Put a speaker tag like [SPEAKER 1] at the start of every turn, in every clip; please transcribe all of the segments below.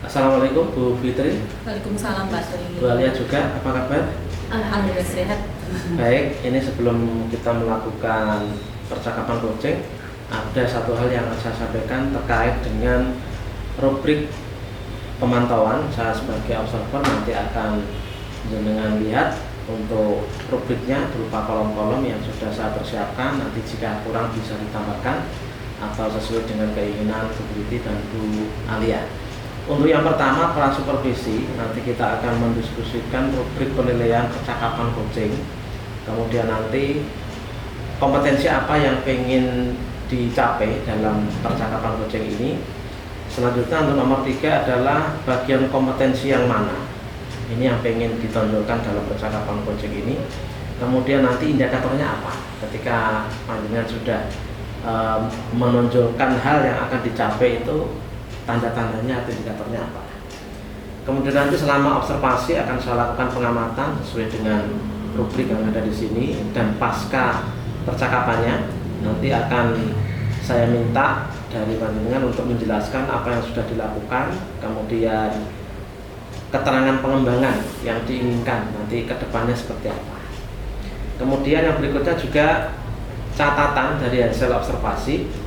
[SPEAKER 1] Assalamualaikum Bu Fitri.
[SPEAKER 2] Waalaikumsalam Pak Tri.
[SPEAKER 1] Bu Alia juga, apa kabar?
[SPEAKER 2] Alhamdulillah sehat.
[SPEAKER 1] Baik, ini sebelum kita melakukan percakapan coaching, ada satu hal yang saya sampaikan terkait dengan rubrik pemantauan. Saya sebagai observer nanti akan jenengan lihat untuk rubriknya berupa kolom-kolom yang sudah saya persiapkan. Nanti jika kurang bisa ditambahkan atau sesuai dengan keinginan Bu Fitri dan Bu Alia. Untuk yang pertama, peran supervisi, nanti kita akan mendiskusikan rubrik penilaian percakapan coaching. Kemudian nanti kompetensi apa yang ingin dicapai dalam percakapan coaching ini. Selanjutnya untuk nomor 3 adalah bagian kompetensi yang mana. Ini yang ingin ditonjolkan dalam percakapan coaching ini. Kemudian nanti indikatornya apa. Ketika panjenengan sudah menonjolkan hal yang akan dicapai itu, tanda-tandanya atau indikatornya apa. Kemudian nanti selama observasi akan saya lakukan pengamatan sesuai dengan rubrik yang ada di sini, dan pasca percakapannya nanti akan saya minta dari panjenengan untuk menjelaskan apa yang sudah dilakukan, kemudian keterangan pengembangan yang diinginkan nanti ke depannya seperti apa. Kemudian yang berikutnya juga catatan dari hasil observasi.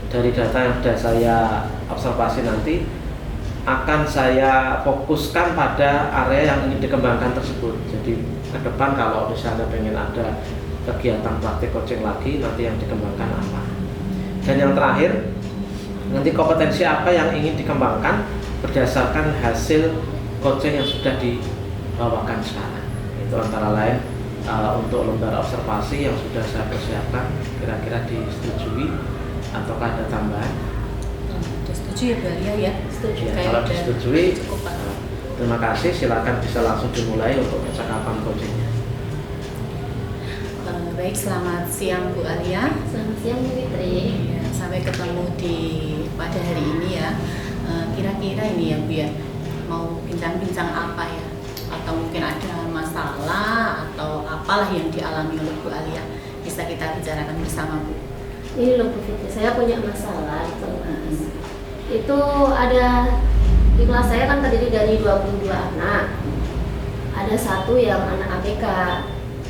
[SPEAKER 1] Dari data yang sudah saya observasi nanti akan saya fokuskan pada area yang ingin dikembangkan tersebut. Jadi ke depan kalau misalnya pengen ada kegiatan praktik coaching lagi, nanti yang dikembangkan apa. Dan yang terakhir, nanti kompetensi apa yang ingin dikembangkan berdasarkan hasil coaching yang sudah dibawakan sekarang. Itu antara lain untuk lembar observasi yang sudah saya persiapkan, kira-kira disetujui ataukah ada tambahan?
[SPEAKER 2] Setuju ya Bu Alia ya?
[SPEAKER 1] Setuju. Ya, kalau disetujui, terima kasih. Silakan bisa langsung dimulai untuk percakapan coachingnya.
[SPEAKER 2] Baik, selamat siang Bu Alia.
[SPEAKER 3] Selamat siang Bu Fitri.
[SPEAKER 2] Ya, sampai ketemu pada hari ini ya. Kira-kira ini ya Bu ya, mau bincang-bincang apa ya? Atau mungkin ada masalah atau apalah yang dialami oleh Bu Alia, bisa kita bicarakan bersama Bu.
[SPEAKER 3] Ini loh Bu Fitri, saya punya masalah di kelas. Itu ada, di kelas saya kan terdiri dari 22 anak. Ada satu yang anak ABK.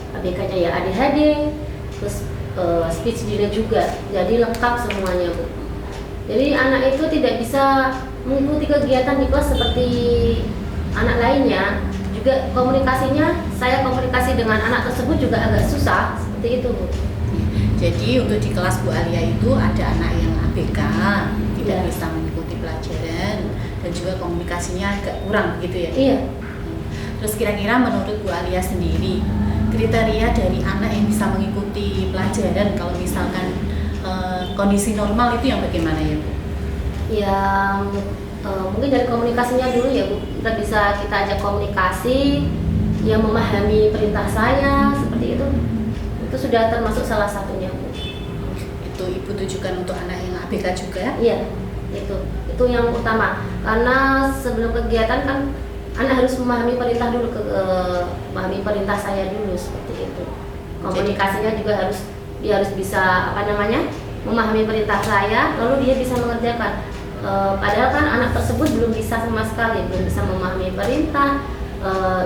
[SPEAKER 3] ABK-nya ya ADHD, terus speech delay juga. Jadi lengkap semuanya Bu. Jadi anak itu tidak bisa mengikuti kegiatan di kelas seperti anak lainnya. Juga komunikasinya, saya komunikasi dengan anak tersebut juga agak susah, seperti itu Bu.
[SPEAKER 2] Jadi untuk di kelas Bu Alia itu ada anak yang ABK, tidak
[SPEAKER 3] Ya.
[SPEAKER 2] bisa mengikuti pelajaran, dan juga komunikasinya agak kurang gitu ya?
[SPEAKER 3] Iya.
[SPEAKER 2] Terus kira-kira menurut Bu Alia sendiri, kriteria dari anak yang bisa mengikuti pelajaran kalau misalkan kondisi normal itu yang bagaimana ya Bu?
[SPEAKER 3] Yang mungkin dari komunikasinya dulu ya Bu. Kita ajak komunikasi, yang memahami perintah saya, seperti itu. Itu sudah termasuk salah satunya Bu.
[SPEAKER 2] Itu Ibu tujukan untuk anak yang ABK juga?
[SPEAKER 3] Iya, itu yang utama. Karena sebelum kegiatan kan anak harus memahami perintah dulu, memahami perintah saya dulu, seperti itu. Komunikasinya juga dia harus bisa memahami perintah saya, lalu dia bisa mengerjakan. Padahal kan anak tersebut belum bisa sama sekali, belum bisa memahami perintah,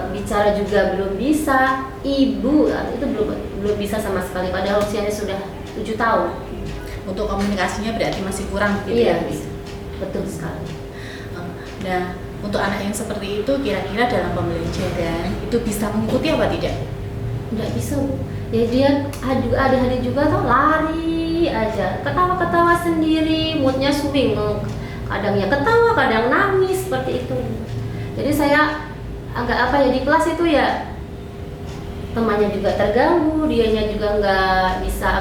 [SPEAKER 3] bicara juga belum bisa, ibu itu belum bisa sama sekali. Padahal usianya sudah 7 tahun.
[SPEAKER 2] Untuk komunikasinya berarti masih kurang gitu
[SPEAKER 3] Iya,
[SPEAKER 2] ya?
[SPEAKER 3] betul sekali.
[SPEAKER 2] Nah, untuk anak yang seperti itu kira-kira dalam pembelajaran itu bisa mengikuti apa tidak?
[SPEAKER 3] Nggak bisa Bu. Ya dia ada juga tuh lari aja, ketawa-ketawa sendiri, moodnya swing, kadang ya ketawa, kadang nangis, seperti itu. Jadi saya agak di kelas itu ya, temannya juga terganggu, dianya juga nggak bisa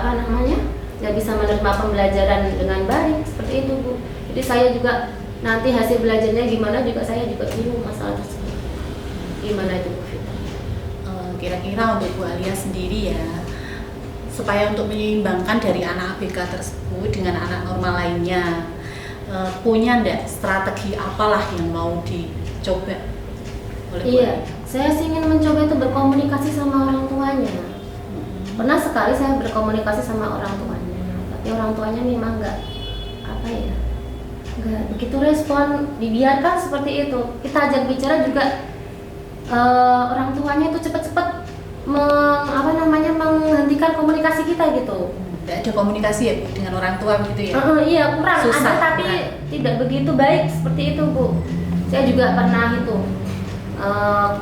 [SPEAKER 3] nggak bisa menerima pembelajaran dengan baik, seperti itu Bu. Jadi saya juga nanti hasil belajarnya gimana juga saya juga bingung masalah tersebut. Gimana itu Bu Fitri?
[SPEAKER 2] Kira-kira untuk Bu Alia sendiri ya, supaya untuk menyeimbangkan dari anak ABK tersebut dengan anak normal lainnya, punya ndak strategi apalah yang mau dicoba oleh Bu
[SPEAKER 3] Iya,
[SPEAKER 2] Alia?
[SPEAKER 3] saya sih ingin mencoba itu berkomunikasi sama orang tuanya. Pernah sekali saya berkomunikasi sama orang tuanya, tapi orang tuanya memang nggak nggak begitu respon, dibiarkan seperti itu. Kita ajak bicara juga orang tuanya itu cepat-cepat menghentikan komunikasi kita gitu.
[SPEAKER 2] Tidak ada komunikasi ya Bu dengan orang tua begitu ya?
[SPEAKER 3] Iya kurang,
[SPEAKER 2] Susah,
[SPEAKER 3] ada tapi
[SPEAKER 2] kurang.
[SPEAKER 3] tidak begitu baik seperti itu Bu. Saya juga pernah itu,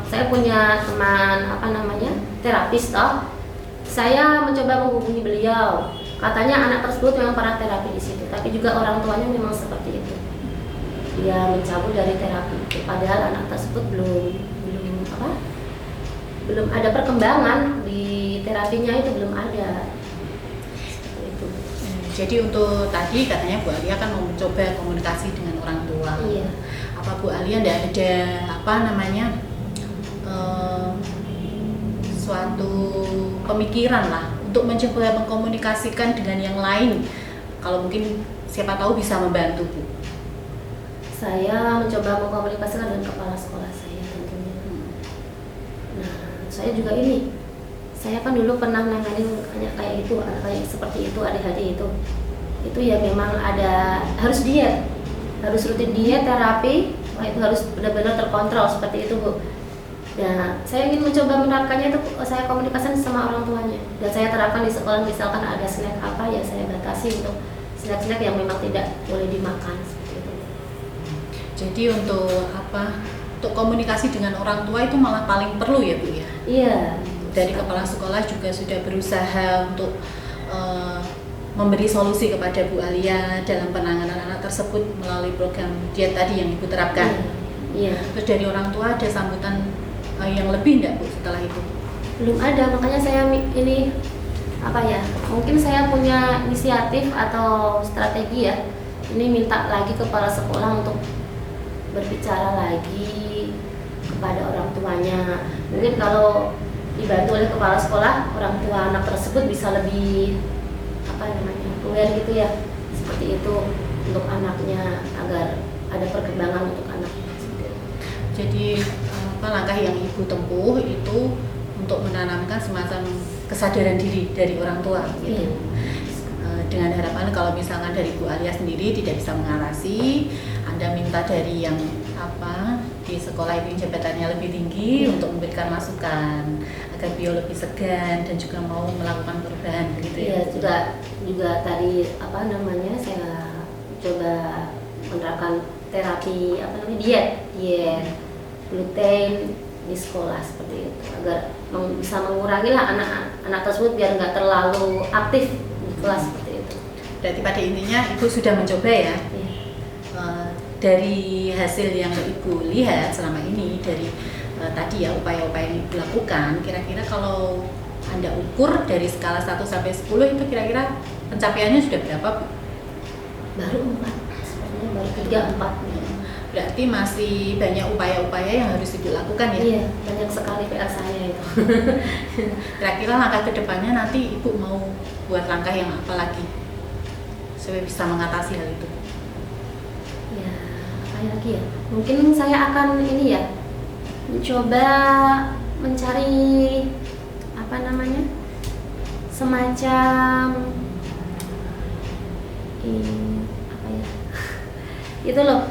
[SPEAKER 3] saya punya teman terapis toh. Saya mencoba menghubungi beliau. Katanya anak tersebut memang pernah terapi di situ, tapi juga orang tuanya memang seperti itu. Dia mencabut dari terapi itu, padahal anak tersebut belum ada perkembangan di terapinya itu, belum ada. Seperti itu.
[SPEAKER 2] Jadi untuk tadi katanya Bu Alia kan mau mencoba komunikasi dengan orang tua.
[SPEAKER 3] Iya.
[SPEAKER 2] Apa Bu Alia tidak ada suatu pemikiran lah untuk mencoba mengkomunikasikan dengan yang lain? Kalau mungkin siapa tahu bisa membantu Bu.
[SPEAKER 3] Saya mencoba mengkomunikasikan dengan kepala sekolah saya tentunya. Nah, saya juga saya kan dulu pernah nanganin anak kayak itu, anak kayak seperti itu, ADHD itu. Itu ya memang harus diet, harus rutin diet, terapi, itu harus benar-benar terkontrol seperti itu Bu. Nah, saya ingin mencoba menerapkannya itu, saya komunikasi sama orang tuanya. Dan saya terapkan di sekolah, misalkan ada snack apa ya saya batasi untuk snack-snack yang memang tidak boleh dimakan seperti itu.
[SPEAKER 2] Jadi untuk komunikasi dengan orang tua itu malah paling perlu ya Bu ya?
[SPEAKER 3] Iya.
[SPEAKER 2] Dari kepala sekolah juga sudah berusaha untuk memberi solusi kepada Bu Alia dalam penanganan anak tersebut melalui program diet tadi yang Ibu terapkan.
[SPEAKER 3] Iya.
[SPEAKER 2] Terus dari orang tua ada sambutan yang lebih enggak Bu setelah itu?
[SPEAKER 3] Belum ada, makanya saya mungkin saya punya inisiatif atau strategi ya. Ini minta lagi kepala sekolah untuk berbicara lagi kepada orang tuanya. Mungkin kalau dibantu oleh kepala sekolah, orang tua anak tersebut bisa lebih aware gitu ya, seperti itu untuk anaknya agar ada perkembangan untuk anak.
[SPEAKER 2] Jadi langkah yang Ibu tempuh itu untuk menanamkan semacam kesadaran diri dari orang tua gitu.
[SPEAKER 3] Iya.
[SPEAKER 2] Dengan harapan kalau misalkan dari Bu Alia sendiri tidak bisa mengatasi, Anda minta dari yang di sekolah itu jabatannya lebih tinggi untuk memberikan masukan agar beliau lebih segan dan juga mau melakukan perubahan begitu ya.
[SPEAKER 3] Iya, juga tadi saya coba menerapkan terapi diet gluten di sekolah seperti itu agar bisa mengurangi lah anak tersebut biar nggak terlalu aktif di kelas seperti itu.
[SPEAKER 2] Berarti pada intinya Ibu sudah mencoba ya.
[SPEAKER 3] Iya.
[SPEAKER 2] Dari hasil yang Ibu lihat selama ini dari tadi ya upaya-upaya yang Ibu lakukan, kira-kira kalau Anda ukur dari skala 1 sampai 10 itu kira-kira pencapaiannya sudah berapa Bu?
[SPEAKER 3] Baru 4, sebenarnya baru 3-4.
[SPEAKER 2] Berarti masih banyak upaya-upaya yang harus Ibu lakukan ya?
[SPEAKER 3] Iya, banyak sekali PR saya itu.
[SPEAKER 2] Kira-kira langkah kedepannya nanti Ibu mau buat langkah yang apa lagi supaya bisa mengatasi hal itu?
[SPEAKER 3] Ya, apa lagi ya? Mungkin saya akan mencoba mencari semacam itu loh,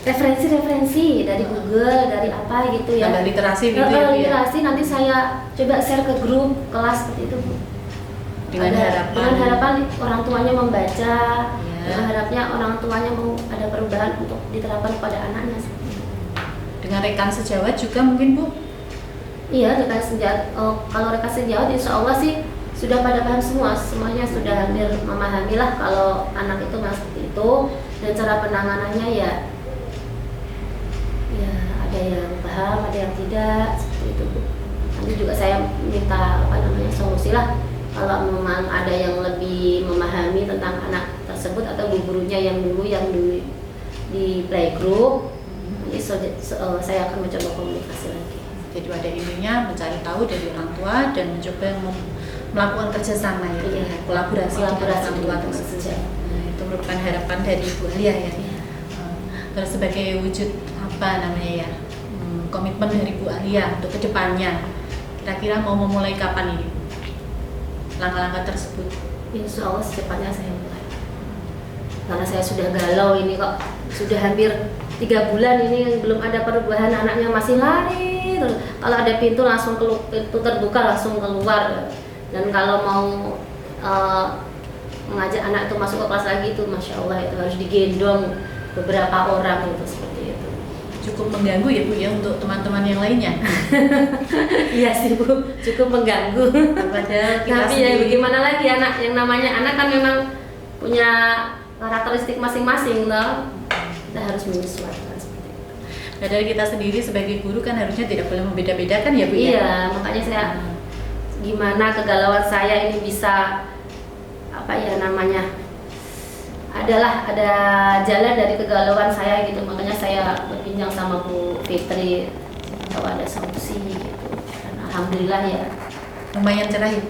[SPEAKER 3] referensi dari Google, dari apa gitu ya.
[SPEAKER 2] Tambah literasi gitu ya.
[SPEAKER 3] Literasi nanti saya coba share ke grup kelas seperti itu Bu.
[SPEAKER 2] Dengan
[SPEAKER 3] harapan orang tuanya membaca,
[SPEAKER 2] ya.
[SPEAKER 3] dengan harapnya orang tuanya mau ada perubahan untuk diterapkan pada anaknya seperti itu.
[SPEAKER 2] Dengan rekan sejawat juga mungkin Bu?
[SPEAKER 3] Iya, rekan sejawat. Kalau rekan sejawat insya Allah sih sudah pada paham semuanya sudah hampir memahami lah kalau anak itu memang seperti itu, dan cara penanganannya ya ada yang paham, ada yang tidak seperti itu Bu. Nanti juga saya minta solusi lah kalau memang ada yang lebih memahami tentang anak tersebut atau gurunya yang dulu di playgroup, nanti saya akan mencoba komunikasi lagi.
[SPEAKER 2] Jadi pada intinya mencari tahu dari orang tua dan mencoba melakukan kerjasama ya, kolaborasi dengan orang tua tersebut. Nah, itu merupakan harapan dari Bu Alia ya. Terus sebagai wujud komitmen dari Bu Alia untuk kedepannya, kira-kira mau memulai kapan ini langkah-langkah tersebut?
[SPEAKER 3] Insya Allah secepatnya saya mulai, karena saya sudah galau ini kok sudah hampir 3 bulan ini belum ada perubahan, anaknya masih lari terus. Kalau ada pintu langsung pintu terbuka langsung keluar. Dan kalau mau mengajak anak itu masuk ke kelas lagi itu Masya Allah itu harus digendong beberapa orang itu seperti itu.
[SPEAKER 2] Cukup mengganggu ya Bu ya untuk teman-teman yang lainnya.
[SPEAKER 3] Iya sih Bu, cukup mengganggu.
[SPEAKER 2] Padahal kita
[SPEAKER 3] Tapi ya
[SPEAKER 2] sendiri-
[SPEAKER 3] bagaimana lagi, anak yang namanya anak kan memang punya karakteristik masing-masing loh. Kita harus menyesuaikan seperti itu.
[SPEAKER 2] Padahal kita sendiri sebagai guru kan harusnya tidak boleh membeda-bedakan ya Bu ya.
[SPEAKER 3] Iya, makanya saya gimana kegalauan saya ini bisa apa ya namanya? Ada jalan dari kegalauan saya gitu. Makanya saya berbincang sama Bu Fitri kalau ada solusi gitu. Dan alhamdulillah ya
[SPEAKER 2] Lumayan cerah ya Bu.